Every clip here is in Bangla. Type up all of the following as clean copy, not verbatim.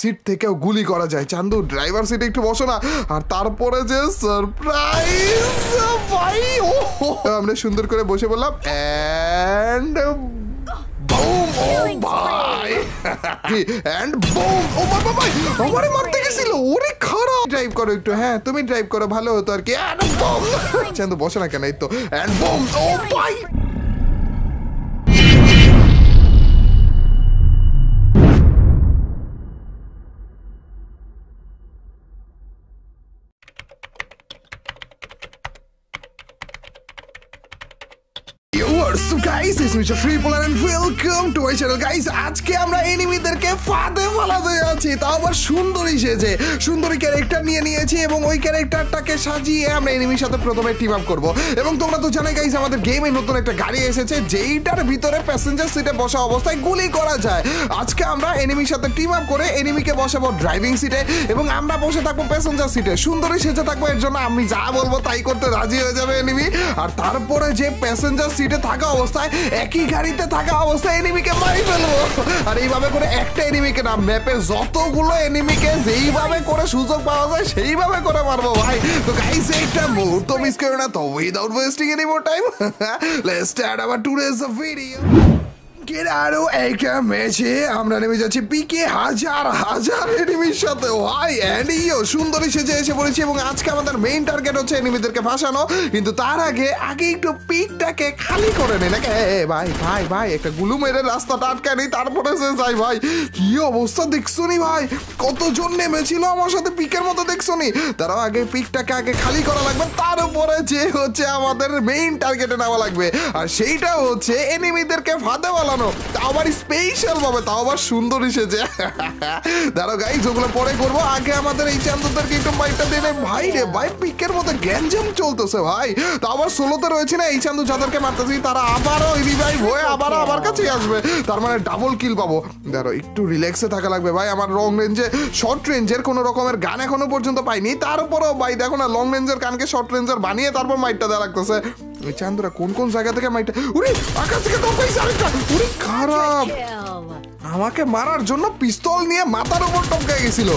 সিট থেকেও গুলি করা যায়। চান্দু ড্রাইভার সিটে একটু বসো না। আর তারপরে যে সারপ্রাইজ ভাই, আমরা সুন্দর করে বসে বললাম এন্ড বুম। ও ভাই এন্ড বুম। ও বাবা ভাই আমারে মারতে গেছিল। ওরে খারাপ। ড্রাইভ করো একটু। হ্যাঁ তুমি ড্রাইভ করো, ভালো হতো আর কি। And broom. চান্দু বসে না কেন? এই তো এন্ড বুম। ও ভাই So guys, it's Mr. Triple and welcome to my channel guys. আজকে আমরা এনিমিদেরকে ফাঁদে ফেলাতে যাচ্ছি, তাও আবার সুন্দরী সেজে। সুন্দরী ক্যারেক্টার নিয়ে নিয়েছি এবং ওই ক্যারেক্টারটাকে সাজিয়ে আমরা এনিমির সাথে প্রথমে টিম আপ করব। এবং তোমরা তো জানোই গাইস আমাদের গেমে নতুন একটা গাড়ি এসেছে যেইটার ভিতরে প্যাসেঞ্জার সিটে বসা অবস্থায় গুলি করা যায়। আজকে আমরা এনিমির সাথে টিম আপ করে এনিমিকে বসাবো ড্রাইভিং সিটে এবং আমরা বসে থাকবো প্যাসেঞ্জার সিটে। সুন্দরী সেজে থাকবো, এর জন্য আমি যা বলবো তাই করতে রাজি হয়ে যাবে এনিমি। আর তারপরে যে প্যাসেঞ্জার সিটে থাকা অবস্থায় একই গাড়িতে থাকা অবস্থায় এনিমিকে মারি ফেলবো। আর এইভাবে করে একটা এনিমিকে না, ম্যাপে যতগুলো এনিমিকে যেইভাবে করে সুযোগ পাওয়া যায় সেইভাবে করে মারবো ভাই। তো গাইস একটা মুহূর্ত মিস করো না। তো without wasting any more time let's start our today's video. আরো একটা ম্যাচে আমরা নেমে যাচ্ছি পিকে হাজার হাজার এনিমির সাথে ভাই। এন্ডিও সুন্দরী সেজে এসে পড়েছি এবং আজকে আমাদের মেইন টার্গেট হচ্ছে এনিমিদেরকে ফাঁসানো। কিন্তু তার আগে একটু পিকটাকে খালি করে নে নাকি। ভাই ভাই ভাই একটা গুলু মেরে রাস্তাটা আটকে নেই, তারপরে সে যাই। ভাই কি অবস্থা দেখছো নি ভাই, কতজন নেমেছিল আমার সাথে পিকের মতো দেখছো নি। তারাও আগে পিকটাকে আগে খালি করা লাগবে, তার উপরে যে হচ্ছে আমাদের মেইন টার্গেটে নেওয়া লাগবে। আর সেইটা হচ্ছে এনিমিদেরকে ফাঁদে ফেলানো, তাও আবার স্পেশাল ভাবে, তাও আবার সুন্দরী সেজে। দাঁড়াও গাইস ওগুলো পরে করবো, আগে আমাদের এই চান্দুদেরকে একটু মাইকটা দিলে। ভাই রে ভাই পিকের মতো গ্যাঞ্জাম চলতেছে ভাই। তাও আবার সোলোতে রয়েছে না, এই চান্দু যাদেরকে মারতেছি তারা আবারও রিভাইভ হয়ে আবারও আমার কাছেই আসবে, তার মানে ডাবল কিল পাবো। দাঁড়াও একটু রিল্যাক্সে থাকা লাগবে ভাই। আমার লং রেঞ্জে শর্ট রেঞ্জের কোনো রকমের গান এখনো পর্যন্ত পাইনি, তারপরেও ভাই দেখো না লং রেঞ্জের গানকে শর্ট রেঞ্জার বানিয়ে তারপর মাইকটা দেওয়া লাগতেছে। ওই চান্দুরা কোন কোন জায়গা থেকে মাইটা, উরে আকাশ থেকে তো পাইছে আরেকটা। উরে খারাপ, আমাকে মারার জন্য পিস্তল নিয়ে মাথার উপর টপকে গেছিল।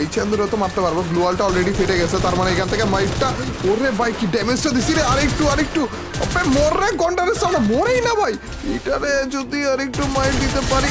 এই চান্দুরা তো মারতে পারবো, গ্লু ওয়ালটা অলরেডি ফেটে গেছে, তার মানে এখান থেকে মাইকটা। ওরে ভাই কি ড্যামেজটা দিছি রে। আরেকটু আরেকটু আপনি মর রে, কন্টারের সামনে মরেই না ভাই। এটারে যদি আরেকটু মাইর দিতে পারি।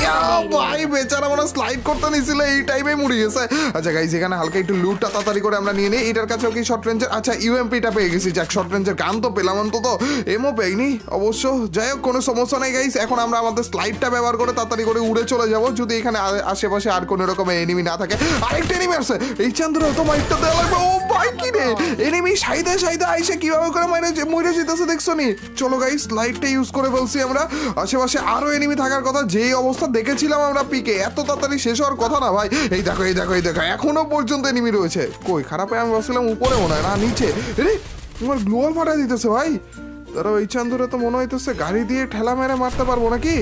ভাই বেচারা মনে স্লাইড করতে নিছিল, এই টাইমে মরে গেছে। আচ্ছা গাইস এখানে হালকা একটু লুটটা তাড়াতাড়ি করে আমরা নিয়ে নিই। এটার কাছেও কি শর্ট রেঞ্জের, আচ্ছা ইউএমপিটা পেয়ে গেছি। যাক শর্ট রেঞ্জের গান তো পেলাম, অন্তত এমও পেইনি অবশ্য। যাই হোক কোনো সমস্যা নেই গাইস, এখন আমরা আমাদের স্লাইডটা ব্যবহার করে তাড়াতাড়ি করে উড়ে চলে যাবো, যদি এখানে আশেপাশে আর কোনো রকমের এনিমি না থাকে। আরেকটা এনিমি আসছে, এই চান্দুরা তো মাইরটা দেওয়া লাগবে। ও ভাই কি রে, এনিমি সাইদে সাইদে আইসে কিভাবে করে মরে যেতেছে দেখছো নি। চলো গাইস লাইটটা ইউজ করে ফেলছি আমরা। আশেপাশে আরো এনিমি থাকার কথা, যেই অবস্থা দেখেছিলাম আমরা পিকে, এত তাড়াতাড়ি শেষ হওয়ার কথা না ভাই। এই দেখো এই দেখো এই দেখো এখনো পর্যন্ত এনিমি রয়েছে। কই খারাপে আমি বসছিলাম উপরে মনে হয় না নিচে। রে তোমার গ্লোয়াল ফাটা দিতেছে ভাই। তারা ওই চান্দুরা তো মনে হইতেছে গাড়ি দিয়ে ঠেলা মেরে মারতে পারবো নাকি।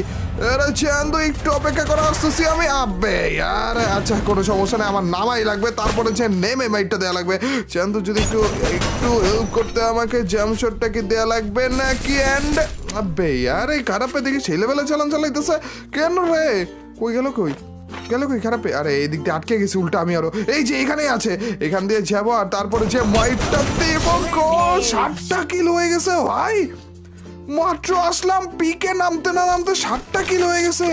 আরে চান্দু একটু অপেক্ষা করা আসতেছি আমি। আবে আর আচ্ছা কোনো সমস্যা নেই, আমার নামাই লাগবে, তারপরে যে নেমে মাইটটা দেওয়া লাগবে। চান্দু যদি একটু একটু হেল্প করতে আমাকে, জাম্পশটটাকে দেওয়া লাগবে নাকি। অ্যান্ড আবে আর এই খারাপে দেখি ছেলেবেলা চালাইতেছে কেন রে। কই গেল কই গেল কই খারাপে। আরে এই দিক দিয়ে আটকে গেছি উল্টা আমি। আরো এই যে এখানেই আছে, এখান দিয়ে যাবো। আর তারপরে যে মাইটটা দেব। 60টা কিল হয়ে গেছে ভাই, মাত্র আসলাম পিকে নামতে না নামতে 60টা কিল হয়ে গেছে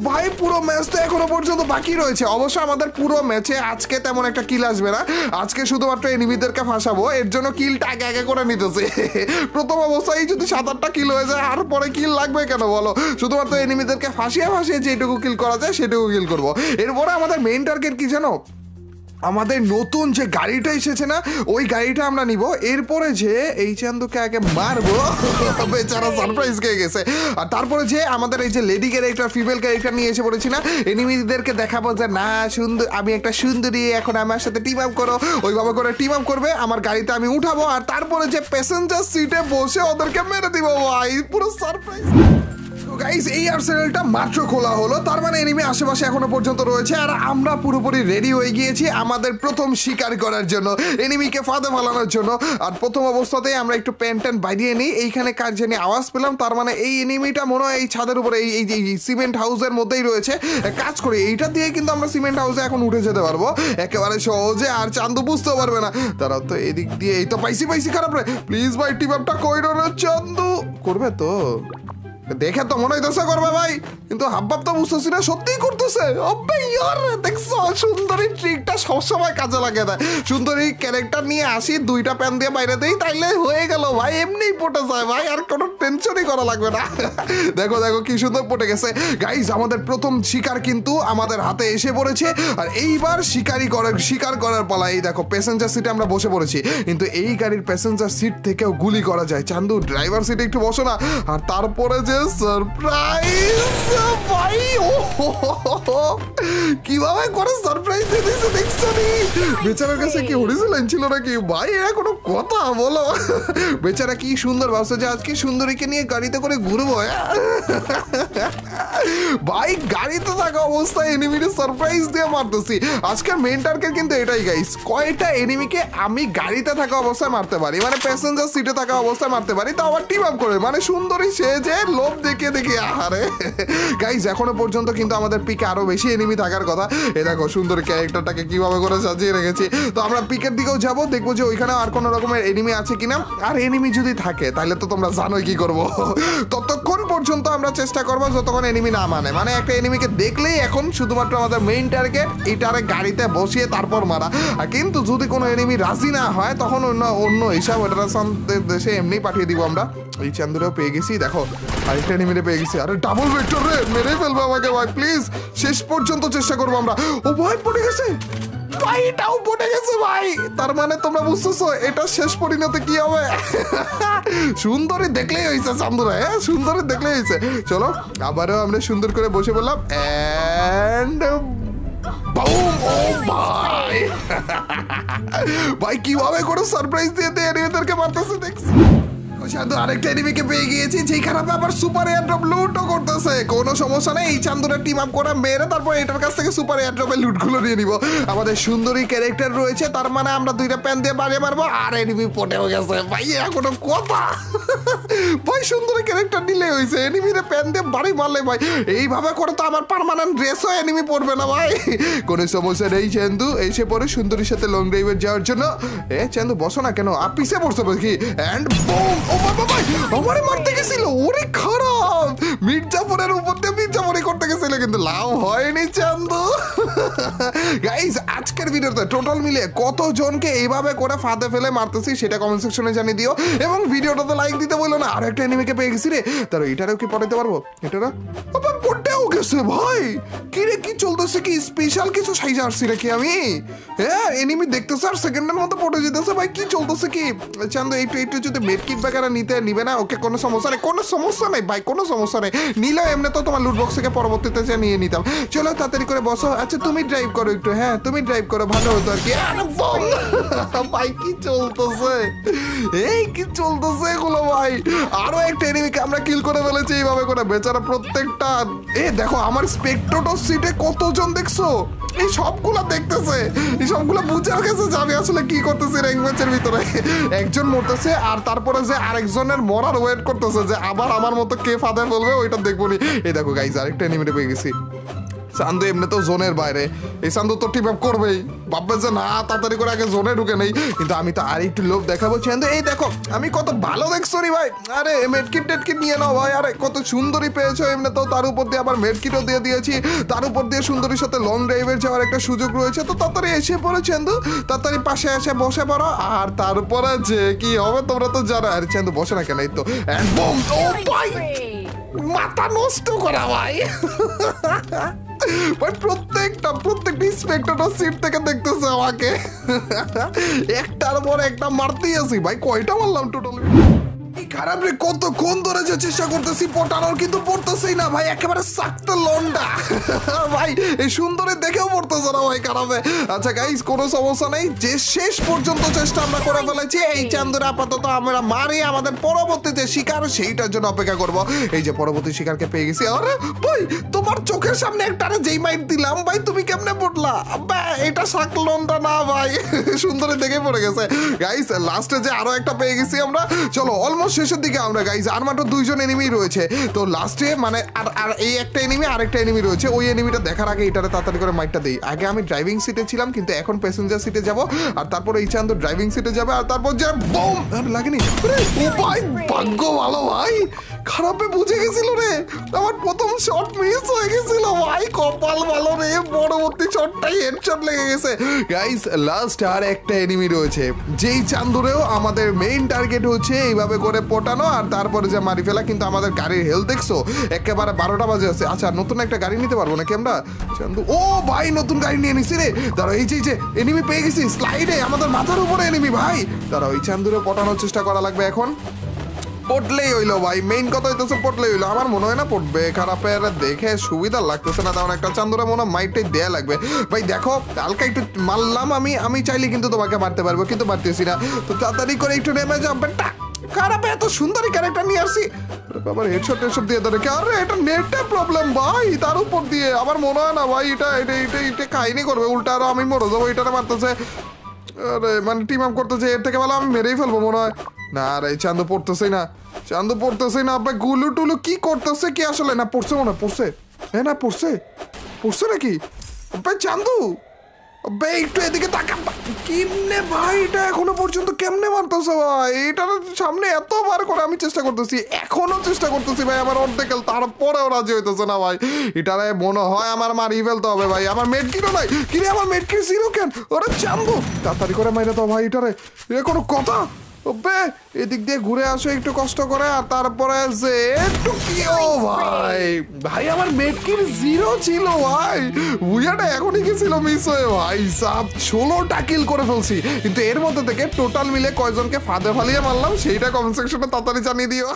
ভাই। পুরো ম্যাচ তো এখনো পর্যন্ত বাকি রয়েছে। অবশ্য আমাদের পুরো ম্যাচে আজকে তেমন একটা কিল আসবে না, আজকে শুধুমাত্র এনিমিদেরকে ফাঁসাবো, এর জন্য কিলটা আগে আগে করে নিতেছে। প্রথম অবস্থায় যদি 7-8টা কিল হয়ে যায় আর পরে কিল লাগবে কেন বলো। শুধুমাত্র এনিমিদেরকে ফাঁসিয়ে যেটুকু কিল করা যায় সেটুকু কিল করবো। এরপরে আমাদের মেইন টার্গেট কি জানো, আমাদের নতুন যে গাড়িটা এসেছে না ওই গাড়িটা আমরা নিব। এরপরে যে এই চান্দুকে আগে মারবো, বেচারা সারপ্রাইজ খেয়ে গেছে। আর তারপরে যে আমাদের এই যে লেডি ক্যারেক্টার ফিমেল ক্যারেক্টার নিয়ে এসে পড়েছি না, এনিমিদেরকে দেখাবো যে না সুন্দর, আমি একটা সুন্দরী, এখন আমার সাথে টিম আপ করো। ওইভাবে করে টিম আপ করবে, আমার গাড়িতে আমি উঠাবো, আর তারপরে যে প্যাসেঞ্জার সিটে বসে ওদেরকে মেরে দিব ভাই, পুরো সারপ্রাইজ। গাইস এই আর্সেনালটা মাত্র খোলা হলো, তার মানে এনিমি আশেপাশে এখনো পর্যন্ত রয়েছে আর আমরা পুরোপুরি রেডি হয়ে গিয়েছি আমাদের প্রথম শিকার করার জন্য, এনিমিকে ফাঁদে ফেলানোর জন্য। আর প্রথম অবস্থাতেই আমরা একটু প্যান্ট ট্যান্ট বাইরিয়ে নিই। এইখানে কার জানি আওয়াজ পেলাম, তার মানে এই এনিমিটা মনে হয় এই ছাদের উপরে এই সিমেন্ট হাউসের মধ্যেই রয়েছে। কাজ করি এইটা দিয়ে কিন্তু আমরা সিমেন্ট হাউসে এখন উঠে যেতে পারবো একেবারে সহজে, আর চান্দু বুঝতেও পারবে না। তারা তো এদিক দিয়ে এই তো পাইছি খারাপ রে, প্লিজ ভাই টিম আপটা কইরো রে চান্দু, করবে তো? দেখে তো মনে হইতেছে করবে ভাই, কিন্তু হাবভাব তো বুঝতেছি না সত্যিই করতেছে। দেখছো সুন্দরী ট্রিকটা সবসময় কাজে লাগে দেয়। সুন্দরী ক্যারেক্টার নিয়ে আসি, দুইটা প্যান দিয়ে বাইরে দেই, তাইলে হয়ে গেল ভাই, এমনি পটে যায় ভাই, আর কোনো টেনশনই করা লাগবে না। দেখো দেখো কি সুন্দর পটে গেছে। গাইজ আমাদের প্রথম শিকার কিন্তু আমাদের হাতে এসে পড়েছে, আর এইবার শিকার করার পালা। এই দেখো প্যাসেঞ্জার সিটে আমরা বসে পড়েছি, কিন্তু এই গাড়ির প্যাসেঞ্জার সিট থেকেও গুলি করা যায়। চান্দু ড্রাইভার সিটে একটু বসো না। আর তারপরে যে সারপ্রাইজ ভাই, কিভাবে করে সারপ্রাইজ দিয়ে দিয়েছে দেখছো নি? বেচারার কাছে কি হরিজেন ছিল নাকি ভাই? এরা কোনো কথা বলো? বেচারা কি সুন্দর ভাবছে যে আজকে সুন্দরীকে নিয়ে গাড়িতে করে ঘুরবো। ভাই গাড়িতে থাকা অবস্থায় এনিমিকে সারপ্রাইজ দিয়ে মারতেছি। আজকের মেইন টার্গেট কিন্তু এটাই গাইস, কয়টা এনিমিকে আমি গাড়িতে থাকা অবস্থায় মারতে পারি, মানে প্যাসেঞ্জার সিটে থাকা অবস্থায় মারতে পারি, তো আবার টিম আপ করে, মানে সুন্দরী সে যে লোভ দেখে আহারে। গাইস এখনো পর্যন্ত কিন্তু আমাদের পিকে আরো বেশি এনিমি থাকার কথা। এ দেখো সুন্দর ক্যারেক্টারটাকে কিভাবে করে সাজিয়ে রেখেছি। তো আমরা পিকের দিকেও যাবো, দেখবো যে ওইখানে আর কোনো রকমের এনিমি আছে কিনা, আর এনিমি যদি থাকে তাহলে তো তোমরা জানোই কি করব। ততক্ষণ পর্যন্ত আমরা চেষ্টা করবো যতক্ষণ এনিমি না মানে একটা এনিমিকে দেখলেই এখন শুধুমাত্র আমাদের মেইন টার্গেট এইটারে গাড়িতে বসিয়ে তারপর মারা। আর কিন্তু যদি কোনো এনিমি রাজি না হয় তখন অন্য হিসাব দেশে এমনি পাঠিয়ে দিব আমরা। এই চান্দুরেও পেয়ে গেছি, দেখো আরেকটা এনিমিরে পেয়ে গেছি। আরে ডাবল ভেক্টর রে, মেরে ফেলবো আমাকে ভাই প্লিজ। শেষ পর্যন্ত চেষ্টা করবো আমরা। ও ভাই পড়ে গেছে ভাই, এটাও পড়ে গেছে ভাই। তার মানে তোমরা বুঝতেছো এটা শেষ পরিণতি কি হবে। সুন্দরী দেখলেই হয়েছে চান্দুরা, হ্যাঁ সুন্দরী দেখলেই হয়েছে। চলো আবারও আমরা সুন্দর করে বসে বললাম এন্ড ভাই ভাই কিভাবে করে সারপ্রাইজ দিয়ে এনিমিদেরকে মারতেছে দেখছি। আরেকটা এনিমিকে পেয়ে গিয়েছি, যেখানে আবার সুপার এয়ারড্রপ লুটও করতেছে। কোনো সমস্যা নেই, এই চান্দুরা টিম আপ করে মেরে তারপর এটার কাছ থেকে সুপার এয়ারড্রপের লুটগুলো নিয়ে নিব। আমাদের সুন্দরী ক্যারেক্টার রয়েছে, তার মানে আমরা দুইটা প্যান দিয়ে বাড়িয়ে মারবো, আর এনিমি পটেও গেছে ভাই। এখনো কথা ভাই সুন্দরী ক্যারেক্টার নিলে হয়েছে, এনিমিরে প্যান দিয়ে বাড়ি মারলে ভাই এইভাবে করে তো আমার পার্মানেন্ট ড্রেসও এনিমি পড়বে না ভাই। কোনো সমস্যা নেই চান্দু, এসে পরে সুন্দরীর সাথে লং ড্রাইভে যাওয়ার জন্য। চান্দু বসো না কেন, পিছে পড়ছে কি? এন্ড বুম, ও বাবা ভাই আমারে মারতে গেছিল, ওরে খারাপ। মির্জাপুরের উপর দিয়ে মির্জাপুরি করতে গেছিল, কিন্তু লাভ হয়নি চান্দু। গাইস আজকের ভিডিওতে টোটাল মিলে কতজনকে এইভাবে করে ফাঁদে ফেলে মারতেছি সেটা কমেন্ট সেকশনে জানিয়ে দিও, এবং ভিডিওটাতে লাইক দিতে বললো না। আর একটা এনিমিকে পেয়ে গেছি রে, তার এটারও কি পড়াইতে পারবো? এটারও পড়তেও গেছে ভাই। কি রে কি চলতেছে, কি স্পেশাল কিছু সাইজে আসছি নাকি আমি? হ্যাঁ এনিমি দেখতেছে আর সেকেন্ডের মতো পড়ে যেতেছে ভাই, কি চলতেছে কি? চান্দু একটু যদি মেডকিট বাগারা নিবে না, ওকে কোনো সমস্যা নেই, কোনো সমস্যা নেই ভাই, কোনো সমস্যা নেই। নিলেও এমনি তো তোমার লুট বক্স থেকে পরবর্তীতে নিয়ে নিতাম। চলো তাড়াতাড়ি করে বসো। আচ্ছা তুমি ড্রাইভ করো একটু, হ্যাঁ তুমি ড্রাইভ করো, ভালো হতো আর কি। ভাই কি চলতেছে, এই কি চলতেছে এগুলো ভাই? আরো একটা এনিমিকে আমরা কিল করে ফেলেছি এইভাবে করে, বেচারা প্রত্যেকটা। দেখো আমার স্পেক্ট্রোটর সিটে কতজন দেখছো, এই সবগুলো দেখতেছে, এই সবগুলো বুঝে গেছে যে আমি আসলে কি করতেছি র্যাঙ্ক ম্যাচের ভিতরে। একজন মরতেছে আর তারপরে যে আরেকজনের মরার ওয়েট করতেছে যে আবার আমার মতো কে ফাঁদে বলবে, ওইটা দেখবো নি। এই দেখো গাইজ আরেকটা এনিমিতে পেয়ে গেছি। চান্দু এমনি তো জোনের বাইরে, এই চান্দু তো টিপ আপ করবেই, ভাববে যে না তাড়াতাড়ি করে আগে জোনে ঢুকে নেই, কিন্তু আমি তো আর একটু লোভ দেখাবো। চান্দু এই দেখো আমি কত ভালো দেখছো নি ভাই। আরে মেডকিট টেডকিট নিয়ে নাও ভাই, আরে কত সুন্দরী পেয়েছো এমনি তো, তার উপর দিয়ে আবার মেডকিটও দিয়ে দিয়েছি, তার উপর দিয়ে সুন্দরীর সাথে লং ড্রাইভের যাওয়ার একটা সুযোগ রয়েছে। তো তাড়াতাড়ি এসে পড়ো চান্দু, তাড়াতাড়ি পাশে এসে বসে পড়ো, আর তারপরে যে কি হবে তোমরা তো জানো। আরে চান্দু বসে না কেন, এই তো এন্ড বুম। ও ভাই মাথা নষ্ট করা ভাই। ভাই প্রত্যেকটা ইন্সপেক্টরটা সিট থেকে দেখতেছে আমাকে, একটার পর একটা মারতেই আছি ভাই। কয়টা মারলাম টোটাল? খারাপ রে, কতক্ষণ ধরে যে চেষ্টা করতেছি পটানোর, কিন্তু পড়তেছেই না ভাই, একেবারে সাকতে লন্ডা ভাই। এই সুন্দরী দেখেও পড়তেছে না ভাই খারাপে। আচ্ছা গাইস, কোনো সমস্যা নেই, যে শেষ পর্যন্ত চেষ্টা আমরা করে ফেলেছি। এই চান্দুরা আপাতত আমরা মারি, আমাদের পরবর্তী যে শিকার সেইটার জন্য অপেক্ষা করব। এই যে পরবর্তী শিকারকে পেয়ে গেছি। আরে ভাই, তোমার চোখের সামনে একটা যেই মাইট দিলাম ভাই, তুমি কেমনে পড়লা? এটা সাক লন্ডা না ভাই, সুন্দরী দেখে পড়ে গেছে। গাইস লাস্টে যে আরো একটা পেয়ে গেছি আমরা। চলো অলমোস্ট শেষের দিকে আমরা গাইস, আর মাত্র 2 জন এনিমি রয়েছে। তো লাস্টে মানে আর এই একটা এনিমি আর একটা এনিমি রয়েছে। ওই এনিমিটা দেখার আগে এটারে তাড়াতাড়ি করে মাইটটা দেই। আগে আমি ড্রাইভিং সিটে ছিলাম, কিন্তু এখন প্যাসেঞ্জার সিটে যাব, আর তারপর এই চান্দ ড্রাইভিং সিটে যাবে, আর তারপর যে বুম লাগেনি। ও ভাই ভাগ্য ভালো ভাই, খারাপে বুঝে গেছিল রে, আমার প্রথম শট মিস হয়ে গেছিল ভাই, কপাল ভালো রে, পরবর্তী শটটাই হেডশট লেগে গেছে। গাইস লাস্ট আর একটা এনিমি রয়েছে, যেই চান্দুরেও আমাদের মেইন টার্গেট হচ্ছে এইভাবে করে পটানো আর তারপরে যে মারি ফেলা। কিন্তু আমাদের গাড়ির হেলথ দেখছো, একেবারে 12টা বাজে আছে। আচ্ছা নতুন একটা গাড়ি নিতে পারবো নাকি আমরা? চান্দু ও ভাই নতুন গাড়ি নিয়ে নিছি রে। দাঁড়া, এই যে এনিমি পেয়ে গেছি স্লাইডে, আমাদের মাথার উপরে এনিমি ভাই। দাঁড়া, ওই চান্দুরে পটানোর চেষ্টা করা লাগবে এখন। পড়লেই হইলো ভাই, মেইন কথা হইতেছে পড়লেই হইলো। আমার মনে হয় না পড়বে, খারাপের দেখে সুবিধা লাগতেছে না, তেমন একটা চান্দুরা মনে হয় মাইটটাই দেয়া লাগবে ভাই। দেখো হালকা একটু মারলাম আমি চাইলে কিন্তু তোমাকে মারতে পারবো, কিন্তু পারতেছি না। তো তাড়াতাড়ি করে একটু নেমে যাবে। খারাপে এত সুন্দরী ক্যারেক্টার নিয়ে আসছি, আবার হেডশট টেডশট দিয়ে ধরে। আরে এটা নেটের প্রবলেম ভাই, তার উপর দিয়ে আমার মনে হয় না ভাই এটা কাহিনী করবে উল্টা, আরো আমি মরে যাবো। এটারে মারতেছে, আরে মানে টিম আপ করতেছে, এর থেকে ভালো আমি মেরেই ফেলবো মনে হয়। না রে চান্দু পড়তেছেই না, চান্দু পড়তেছেই না ভাই। গুলু টুলু কি করতেছে কি আসলে? না পড়ছে মনে হয়, পড়ছে। হ্যাঁ না পড়ছে নাকি ভাই চান্দু? ভাই একটু এদিকে তাকা, কেমনে ভাই এটা এখনো পর্যন্ত কেমনে মারতেছে ভাই? এটার সামনে এতবার করে আমি চেষ্টা করতেছি, এখনো চেষ্টা করতেছি ভাই, আমার অর্ধেক তারপরেও রাজি হইতেছে না ভাই। এটারে মনে হয় আমার মারিয়ে ফেলতে হবে ভাই। আমার মেডকিটও নাই, কিরে আমার মেডকিট জিরো কেন? ওরে চান্দু তাড়াতাড়ি করে মাইরে দাও ভাই, এটারে এ কোনো কথা? ওবে এদিক দিয়ে ঘুরে আসো একটু কষ্ট করে, আর তারপরে যে একটু কি ও ভাই আমার মেডকিট জিরো ছিল ভাই, বুঝাটা এখনই গেছিল মিস হয়ে ভাই। সাব 16টা কিল করে ফেলছি, কিন্তু এর মধ্যে থেকে টোটাল মিলে কয়জনকে ফাঁদে ফালিয়ে মারলাম সেইটা কমেন্ট সেকশনে তাড়াতাড়ি জানিয়ে দিও।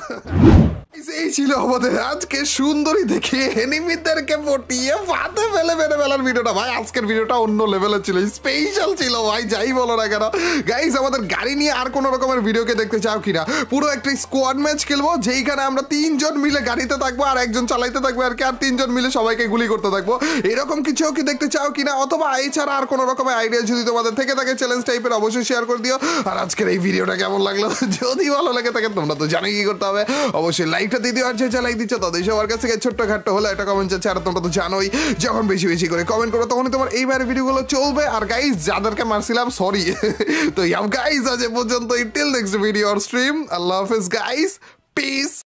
এই ছিল আমাদের আজকে সুন্দরী দেখে এনিমিদেরকে পটিয়ে ফাঁদে ফেলে মেরে ফেলার ভিডিওটা ভাই। আজকের ভিডিওটা অন্য লেভেলের ছিল, স্পেশাল ছিল ভাই, যাই বলো না কেন। গাইস আমাদের গাড়ি নিয়ে আর কোনো রকমের ভিডিওকে দেখতে চাও কিনা? পুরো একটা স্কোয়াড ম্যাচ খেলবো, যেইখানে আমরা 3 জন মিলে গাড়িতে থাকবো আর একজন চালাইতে থাকবে আর কি, আর 3 জন মিলে সবাইকে গুলি করতে থাকবো। এরকম কিছু কি দেখতে চাও কিনা, অথবা এছাড়া আর কোনো রকমের আইডিয়া যদি তোমাদের থেকে থাকে চ্যালেঞ্জ টাইপের, অবশ্যই শেয়ার করে দিও। আর আজকের এই ভিডিওটা কেমন লাগলো যদি ভালো লাগে থাকে, তোমরা তো জানোই কি করতে হবে, অবশ্যই লাইকটা দিয়ে দিও। আর যে লাইক দিচ্ছ তাদের সবার কাছ থেকে ছোট্ট খাট্ট হলে একটা কমেন্ট চাচ্ছে, আর তোমরা তো জানোই যখন বেশি বেশি করে কমেন্ট করো তখনই তোমার এইবারে ভিডিওগুলো চলবে। আর গাইস যাদেরকে মারছিলাম সরি। তো গাইস আজ পর্যন্ত till next video or stream, আল্লাহ হাফেজ গাইস, পিস।